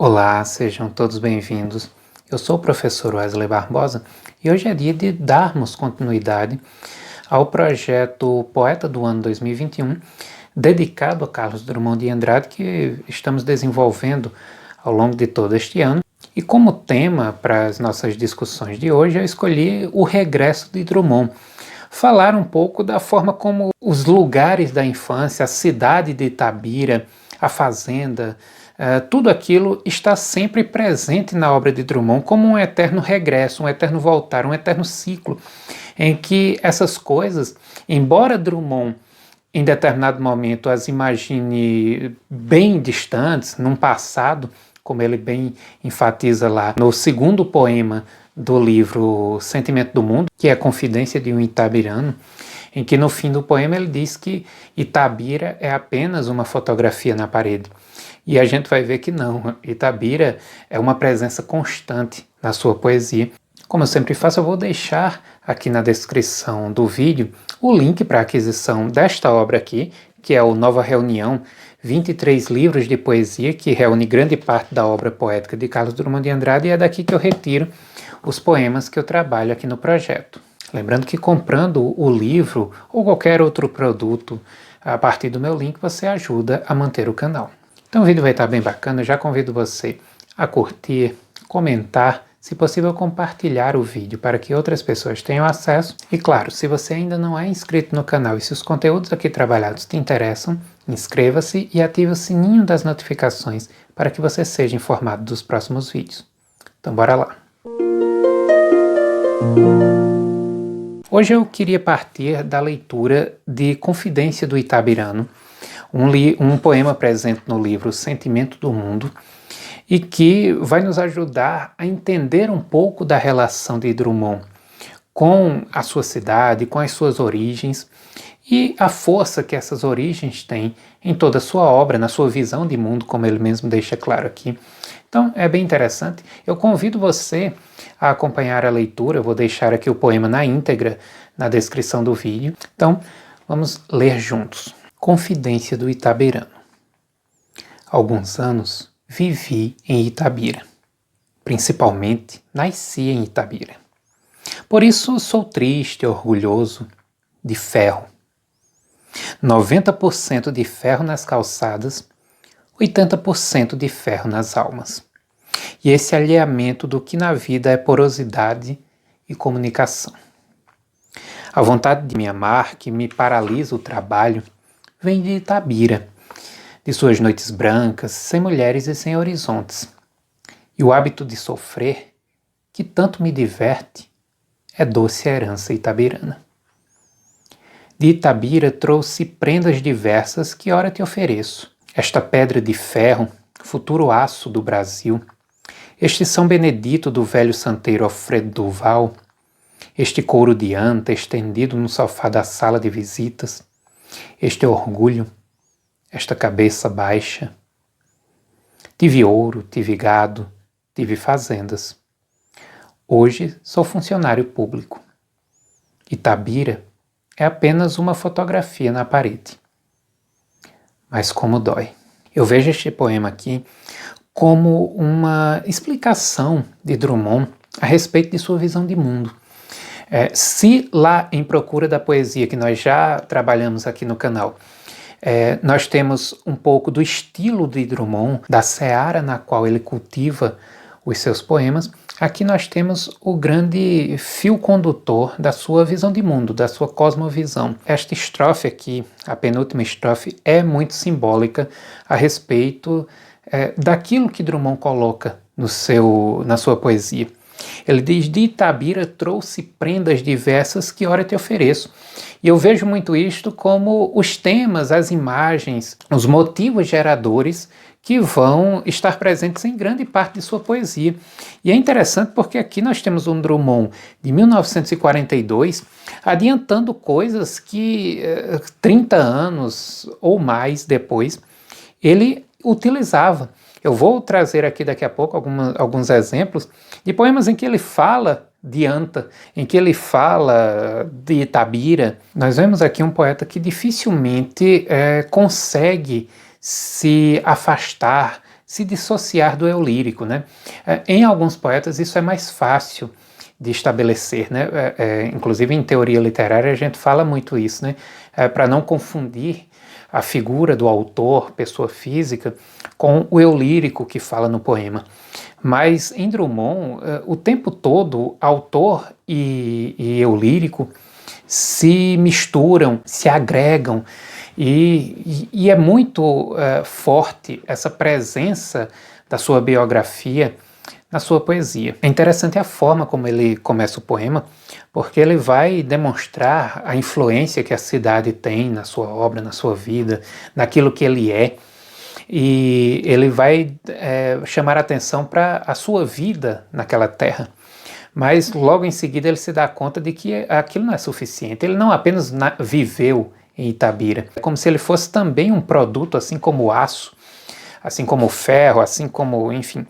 Olá, sejam todos bem-vindos. Eu sou o professor Wesley Barbosa e hoje é dia de darmos continuidade ao projeto Poeta do Ano 2021, dedicado a Carlos Drummond de Andrade, que estamos desenvolvendo ao longo de todo este ano. E como tema para as nossas discussões de hoje, eu escolhi o regresso de Drummond. Falar um pouco da forma como os lugares da infância, a cidade de Itabira, a fazenda, tudo aquilo está sempre presente na obra de Drummond como um eterno regresso, um eterno voltar, um eterno ciclo, em que essas coisas, embora Drummond em determinado momento as imagine bem distantes, num passado, como ele bem enfatiza lá no segundo poema do livro Sentimento do Mundo, que é a Confidência de um Itabirano, em que no fim do poema ele diz que Itabira é apenas uma fotografia na parede. E a gente vai ver que não, Itabira é uma presença constante na sua poesia. Como eu sempre faço, eu vou deixar aqui na descrição do vídeo o link para a aquisição desta obra aqui, que é o Nova Reunião, 23 livros de poesia, que reúne grande parte da obra poética de Carlos Drummond de Andrade, e é daqui que eu retiro os poemas que eu trabalho aqui no projeto. Lembrando que comprando o livro ou qualquer outro produto a partir do meu link, você ajuda a manter o canal. Então o vídeo vai estar bem bacana, eu já convido você a curtir, comentar, se possível compartilhar o vídeo para que outras pessoas tenham acesso. E claro, se você ainda não é inscrito no canal e se os conteúdos aqui trabalhados te interessam, inscreva-se e ative o sininho das notificações para que você seja informado dos próximos vídeos. Então bora lá! Hoje eu queria partir da leitura de Confidência do Itabirano, um poema presente no livro Sentimento do Mundo, e que vai nos ajudar a entender um pouco da relação de Drummond com a sua cidade, com as suas origens, e a força que essas origens têm em toda a sua obra, na sua visão de mundo, como ele mesmo deixa claro aqui. Então é bem interessante. Eu convido você a acompanhar a leitura, eu vou deixar aqui o poema na íntegra na descrição do vídeo. Então vamos ler juntos. Confidência do Itabirano. Há alguns anos vivi em Itabira. Principalmente nasci em Itabira. Por isso sou triste, orgulhoso, de ferro. 90% de ferro nas calçadas, 80% de ferro nas almas. E esse alheamento do que na vida é porosidade e comunicação. A vontade de me amar, que me paralisa o trabalho, vem de Itabira, de suas noites brancas, sem mulheres e sem horizontes. E o hábito de sofrer, que tanto me diverte, é doce herança itabirana. De Itabira trouxe prendas diversas que ora te ofereço. Esta pedra de ferro, futuro aço do Brasil, este São Benedito do velho santeiro Alfredo Duval, este couro de anta estendido no sofá da sala de visitas, este orgulho, esta cabeça baixa. Tive ouro, tive gado, tive fazendas. Hoje sou funcionário público. Itabira é apenas uma fotografia na parede. Mas como dói. Eu vejo este poema aqui como uma explicação de Drummond a respeito de sua visão de mundo. Se lá em Procura da Poesia, que nós já trabalhamos aqui no canal, nós temos um pouco do estilo de Drummond, da seara na qual ele cultiva os seus poemas, aqui nós temos o grande fio condutor da sua visão de mundo, da sua cosmovisão. Esta estrofe aqui, a penúltima estrofe, é muito simbólica a respeito daquilo que Drummond coloca na sua poesia. Ele diz: de Itabira trouxe prendas diversas que ora te ofereço. E eu vejo muito isto como os temas, as imagens, os motivos geradores que vão estar presentes em grande parte de sua poesia. E é interessante porque aqui nós temos um Drummond de 1942 adiantando coisas que 30 anos ou mais depois ele utilizava. Eu vou trazer aqui daqui a pouco alguns exemplos de poemas em que ele fala de anta, em que ele fala de Itabira. Nós vemos aqui um poeta que dificilmente consegue se afastar, se dissociar do eu lírico, né? Em alguns poetas isso é mais fácil de estabelecer, né? Inclusive em teoria literária a gente fala muito isso, né? Para não confundir a figura do autor, pessoa física, com o eu lírico que fala no poema. Mas em Drummond, o tempo todo, autor e eu lírico se misturam, se agregam, e é muito forte essa presença da sua biografia na sua poesia. É interessante a forma como ele começa o poema, porque ele vai demonstrar a influência que a cidade tem na sua obra, na sua vida, naquilo que ele é, e ele vai chamar a atenção para a sua vida naquela terra. Mas logo em seguida ele se dá conta de que aquilo não é suficiente. Ele não apenas viveu em Itabira, é como se ele fosse também um produto, assim como o aço, assim como o ferro, assim como, enfim,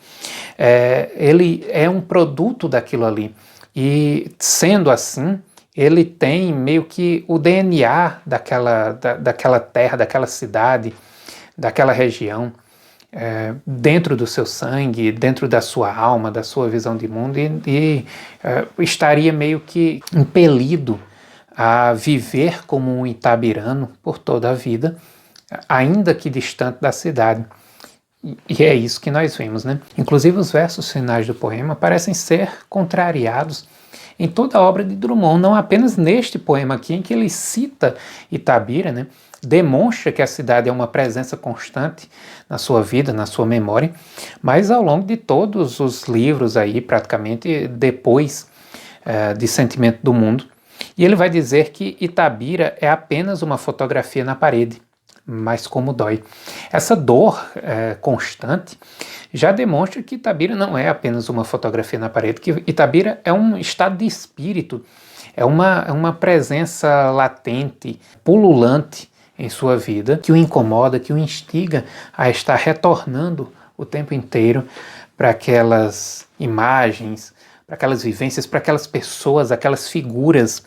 ele é um produto daquilo ali. E sendo assim, ele tem meio que o DNA daquela terra, daquela cidade, daquela região, dentro do seu sangue, dentro da sua alma, da sua visão de mundo, e estaria meio que impelido a viver como um itabirano por toda a vida, ainda que distante da cidade. E é isso que nós vemos, né? Inclusive os versos finais do poema parecem ser contrariados em toda a obra de Drummond, não apenas neste poema aqui, em que ele cita Itabira, né? Demonstra que a cidade é uma presença constante na sua vida, na sua memória, mas ao longo de todos os livros aí, praticamente depois de Sentimento do Mundo. E ele vai dizer que Itabira é apenas uma fotografia na parede, mas como dói. Essa dor constante já demonstra que Itabira não é apenas uma fotografia na parede, que Itabira é um estado de espírito, é uma presença latente, pululante em sua vida, que o incomoda, que o instiga a estar retornando o tempo inteiro para aquelas imagens, para aquelas vivências, para aquelas pessoas, aquelas figuras.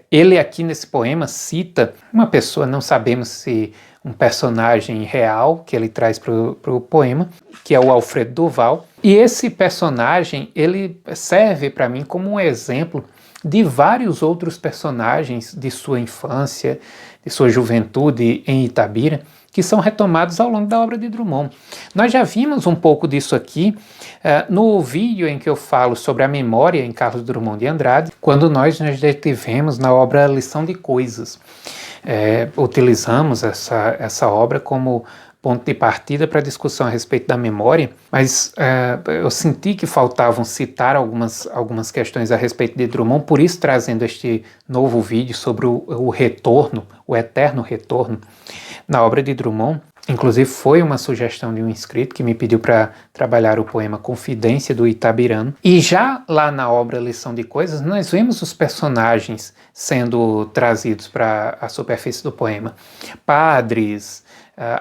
Ele aqui nesse poema cita uma pessoa, não sabemos se um personagem real que ele traz para o poema, que é o Alfredo Duval, e esse personagem ele serve para mim como um exemplo de vários outros personagens de sua infância, de sua juventude em Itabira, que são retomados ao longo da obra de Drummond. Nós já vimos um pouco disso aqui no vídeo em que eu falo sobre a memória em Carlos Drummond de Andrade, quando nós nos detivemos na obra Lição de Coisas. Utilizamos essa obra como ponto de partida para a discussão a respeito da memória, mas eu senti que faltavam citar algumas questões a respeito de Drummond, por isso trazendo este novo vídeo sobre o retorno, o eterno retorno na obra de Drummond. Inclusive foi uma sugestão de um inscrito que me pediu para trabalhar o poema Confidência do Itabirano. E já lá na obra Lição de Coisas, nós vemos os personagens sendo trazidos para a superfície do poema. Padres,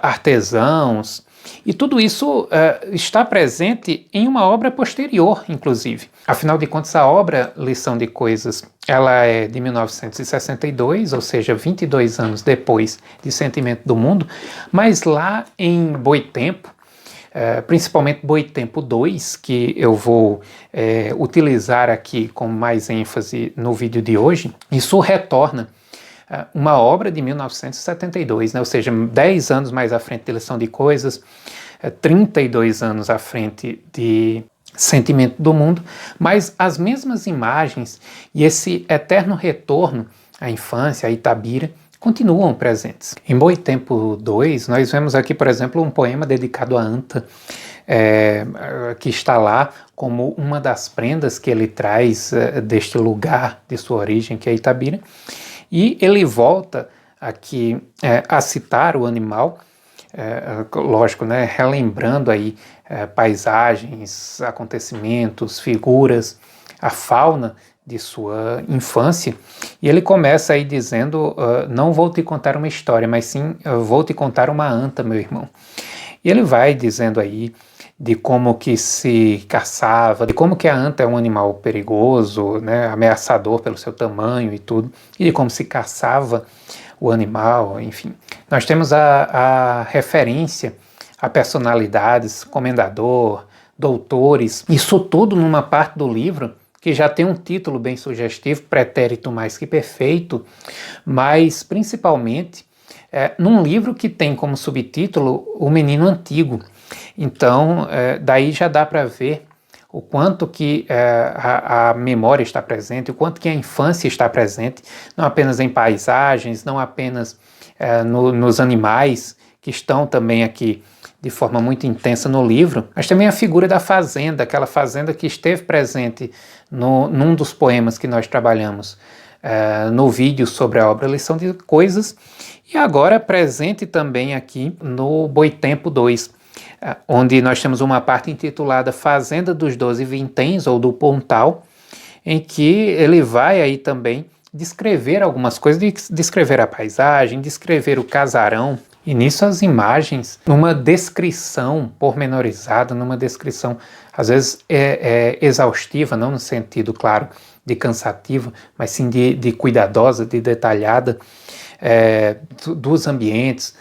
artesãos, e tudo isso está presente em uma obra posterior, inclusive. Afinal de contas, a obra Lição de Coisas, ela é de 1962, ou seja, 22 anos depois de Sentimento do Mundo, mas lá em Boitempo, principalmente Boitempo II, que eu vou utilizar aqui com mais ênfase no vídeo de hoje, isso retorna uma obra de 1972, né? Ou seja, 10 anos mais à frente de Lição de Coisas, 32 anos à frente de Sentimento do Mundo, mas as mesmas imagens e esse eterno retorno à infância, à Itabira, continuam presentes. Em Boitempo II, nós vemos aqui, por exemplo, um poema dedicado a Anta, que está lá como uma das prendas que ele traz deste lugar de sua origem, que é Itabira. E ele volta aqui a citar o animal, lógico, né, relembrando aí paisagens, acontecimentos, figuras, a fauna de sua infância. E ele começa aí dizendo, não vou te contar uma história, mas sim vou te contar uma anta, meu irmão. E ele vai dizendo aí de como que se caçava, de como que a anta é um animal perigoso, né, ameaçador pelo seu tamanho e tudo, e de como se caçava o animal, enfim. Nós temos a referência a personalidades, comendador, doutores, isso tudo numa parte do livro que já tem um título bem sugestivo, Pretérito Mais que Perfeito, mas principalmente num livro que tem como subtítulo O Menino Antigo. Então, daí já dá para ver o quanto que a memória está presente, o quanto que a infância está presente, não apenas em paisagens, não apenas nos animais, que estão também aqui de forma muito intensa no livro, mas também a figura da fazenda, aquela fazenda que esteve presente num dos poemas que nós trabalhamos no vídeo sobre a obra Lição de Coisas, e agora presente também aqui no Boitempo 2, onde nós temos uma parte intitulada Fazenda dos 12 Vinténs, ou do Pontal, em que ele vai aí também descrever algumas coisas, descrever a paisagem, descrever o casarão, e nisso as imagens, numa descrição pormenorizada, numa descrição às vezes exaustiva, não no sentido, claro, de cansativo, mas sim de cuidadosa, de detalhada, dos ambientes,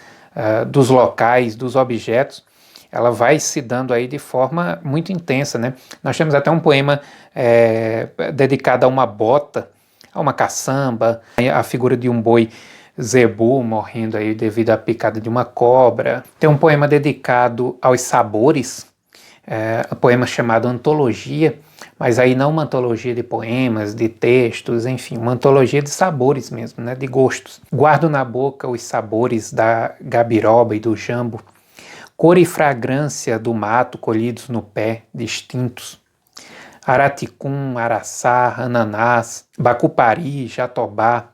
dos locais, dos objetos, ela vai se dando aí de forma muito intensa, né? Nós temos até um poema dedicado a uma bota, a uma caçamba, a figura de um boi zebu morrendo aí devido à picada de uma cobra. Tem um poema dedicado aos sabores, um poema chamado Antologia, mas aí não uma antologia de poemas, de textos, enfim, uma antologia de sabores mesmo, né, de gostos. Guardo na boca os sabores da gabiroba e do jambo, cor e fragrância do mato colhidos no pé, distintos. Araticum, araçá, ananás, bacupari, jatobá,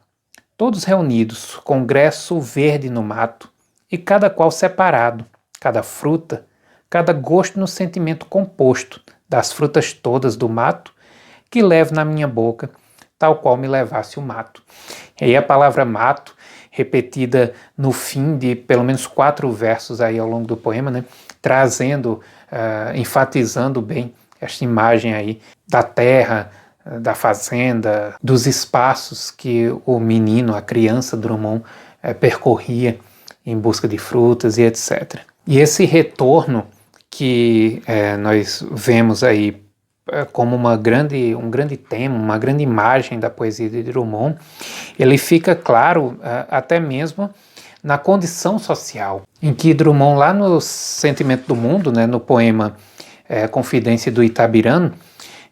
todos reunidos, congresso verde no mato, e cada qual separado, cada fruta, cada gosto no sentimento composto das frutas todas do mato, que levo na minha boca, tal qual me levasse o mato. E aí a palavra mato, repetida no fim de pelo menos 4 versos aí ao longo do poema, né, trazendo, enfatizando bem esta imagem aí da terra, da fazenda, dos espaços que o menino, a criança Drummond, percorria em busca de frutas e etc. E esse retorno que nós vemos aí como um grande tema, uma grande imagem da poesia de Drummond, ele fica claro até mesmo na condição social, em que Drummond, lá no Sentimento do Mundo, né, no poema Confidência do Itabirano,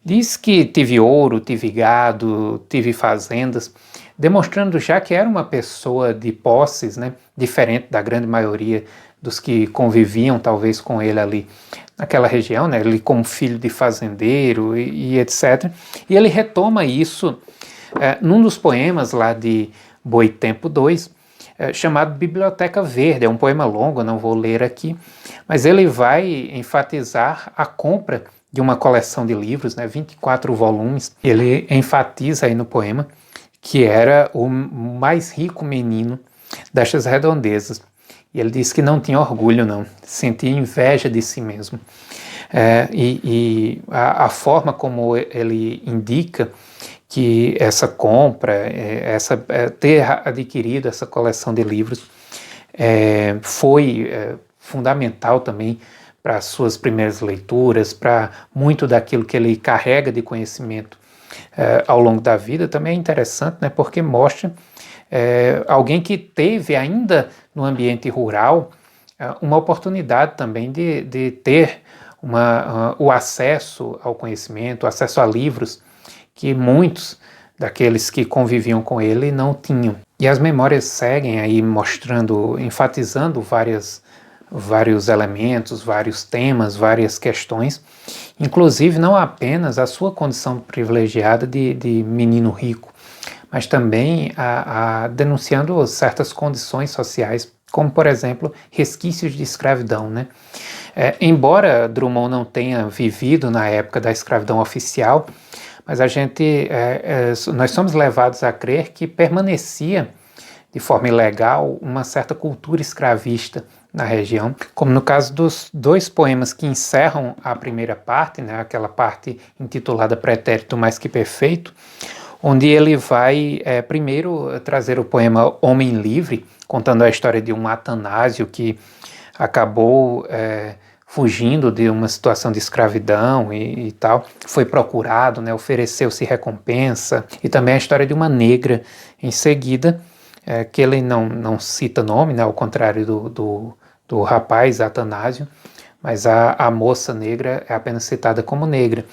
diz que tive ouro, tive gado, tive fazendas, demonstrando já que era uma pessoa de posses, né, diferente da grande maioria dos que conviviam talvez com ele ali naquela região, né, ele como filho de fazendeiro e etc. E ele retoma isso num dos poemas lá de Boitempo 2, chamado Biblioteca Verde. É um poema longo, eu não vou ler aqui, mas ele vai enfatizar a compra de uma coleção de livros, né, 24 volumes. Ele enfatiza aí no poema que era o mais rico menino destas redondezas. E ele diz que não tinha orgulho, não, sentia inveja de si mesmo. E a forma como ele indica que essa compra, ter adquirido essa coleção de livros, foi fundamental também para as suas primeiras leituras, para muito daquilo que ele carrega de conhecimento ao longo da vida. Também é interessante, né, porque mostra alguém que teve ainda no ambiente rural uma oportunidade também de ter o acesso ao conhecimento, o acesso a livros que muitos daqueles que conviviam com ele não tinham. E as memórias seguem aí mostrando, enfatizando vários elementos, vários temas, várias questões, inclusive não apenas a sua condição privilegiada de menino rico, mas também denunciando certas condições sociais, como, por exemplo, resquícios de escravidão, né? Embora Drummond não tenha vivido na época da escravidão oficial, mas nós somos levados a crer que permanecia de forma ilegal uma certa cultura escravista na região, como no caso dos 2 poemas que encerram a primeira parte, né, aquela parte intitulada Pretérito Mais que Perfeito, onde ele vai primeiro trazer o poema Homem Livre, contando a história de um Atanásio que acabou fugindo de uma situação de escravidão e tal, foi procurado, né, ofereceu-se recompensa, e também a história de uma negra em seguida, que ele não cita nome, né, ao contrário do rapaz Atanásio, mas a moça negra é apenas citada como negra.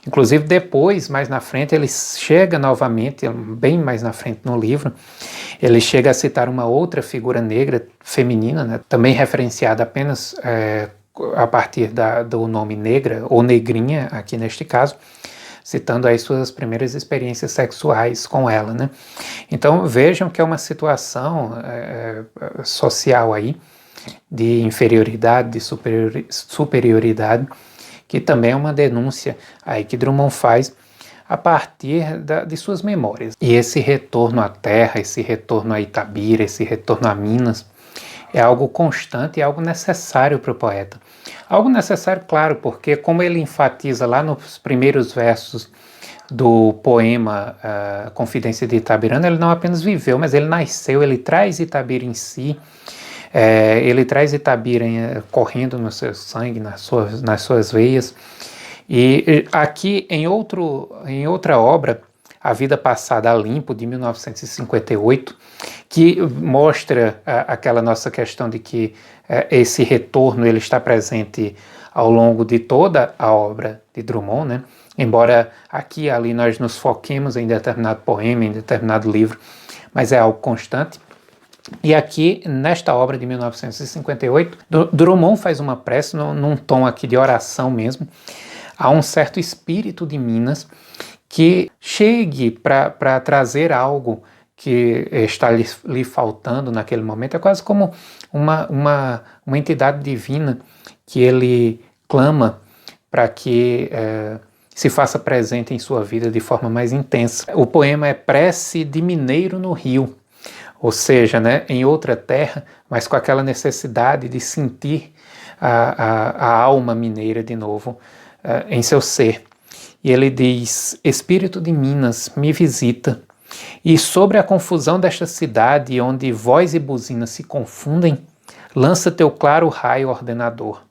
Inclusive depois, mais na frente, ele chega novamente, bem mais na frente no livro, ele chega a citar uma outra figura negra, feminina, né, também referenciada apenas a partir do nome negra, ou negrinha, aqui neste caso, citando aí suas primeiras experiências sexuais com ela, né? Então vejam que é uma situação social aí, de inferioridade, de superioridade, que também é uma denúncia aí que Drummond faz a partir de suas memórias. E esse retorno à terra, esse retorno a Itabira, esse retorno a Minas, é algo constante e algo necessário para o poeta. Algo necessário, claro, porque como ele enfatiza lá nos primeiros versos do poema Confidência de Itabirana, ele não apenas viveu, mas ele nasceu, ele traz Itabira em si, ele traz Itabira correndo no seu sangue, nas suas veias. E aqui em outra obra, A Vida Passada a Limpo, de 1958, que mostra aquela nossa questão de que esse retorno ele está presente ao longo de toda a obra de Drummond, né? Embora aqui e ali nós nos foquemos em determinado poema, em determinado livro, mas é algo constante. E aqui, nesta obra de 1958, Drummond faz uma prece, num tom aqui de oração mesmo, a um certo espírito de Minas que chegue para trazer algo que está lhe faltando naquele momento. É quase como uma entidade divina que ele clama para que se faça presente em sua vida de forma mais intensa. O poema é Prece de Mineiro no Rio, ou seja, né, em outra terra, mas com aquela necessidade de sentir a alma mineira de novo em seu ser. E ele diz: Espírito de Minas, me visita, e sobre a confusão desta cidade, onde voz e buzina se confundem, lança teu claro raio ordenador.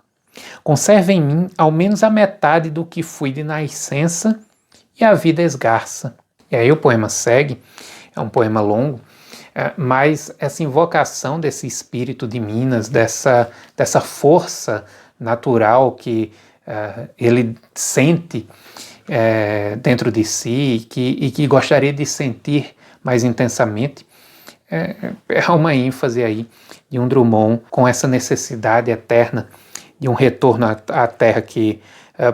Conserva em mim ao menos a metade do que fui de nascença, e a vida esgarça. E aí o poema segue, é um poema longo, mas essa invocação desse espírito de Minas, dessa força natural que ele sente dentro de si e que gostaria de sentir mais intensamente, é uma ênfase aí de um Drummond com essa necessidade eterna de um retorno à terra que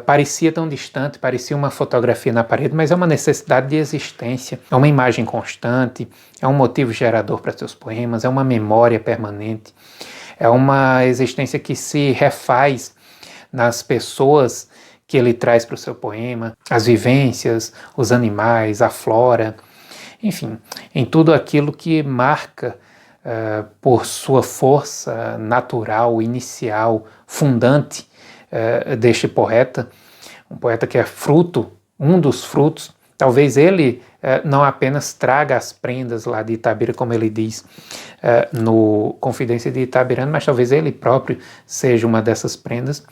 parecia tão distante, parecia uma fotografia na parede, mas é uma necessidade de existência, é uma imagem constante, é um motivo gerador para seus poemas, é uma memória permanente, é uma existência que se refaz nas pessoas que ele traz para o seu poema, as vivências, os animais, a flora, enfim, em tudo aquilo que marca por sua força natural, inicial, fundante deste poeta, um poeta que é fruto, um dos frutos, talvez ele não apenas traga as prendas lá de Itabira, como ele diz no Confidência de Itabirana, mas talvez ele próprio seja uma dessas prendas,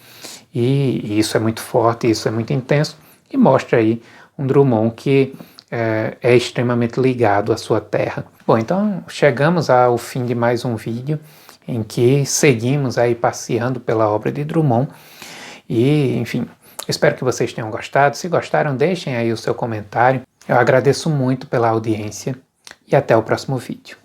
e isso é muito forte, isso é muito intenso, e mostra aí um Drummond que é extremamente ligado à sua terra. Bom, então chegamos ao fim de mais um vídeo em que seguimos aí passeando pela obra de Drummond e, enfim, espero que vocês tenham gostado. Se gostaram, deixem aí o seu comentário. Eu agradeço muito pela audiência e até o próximo vídeo.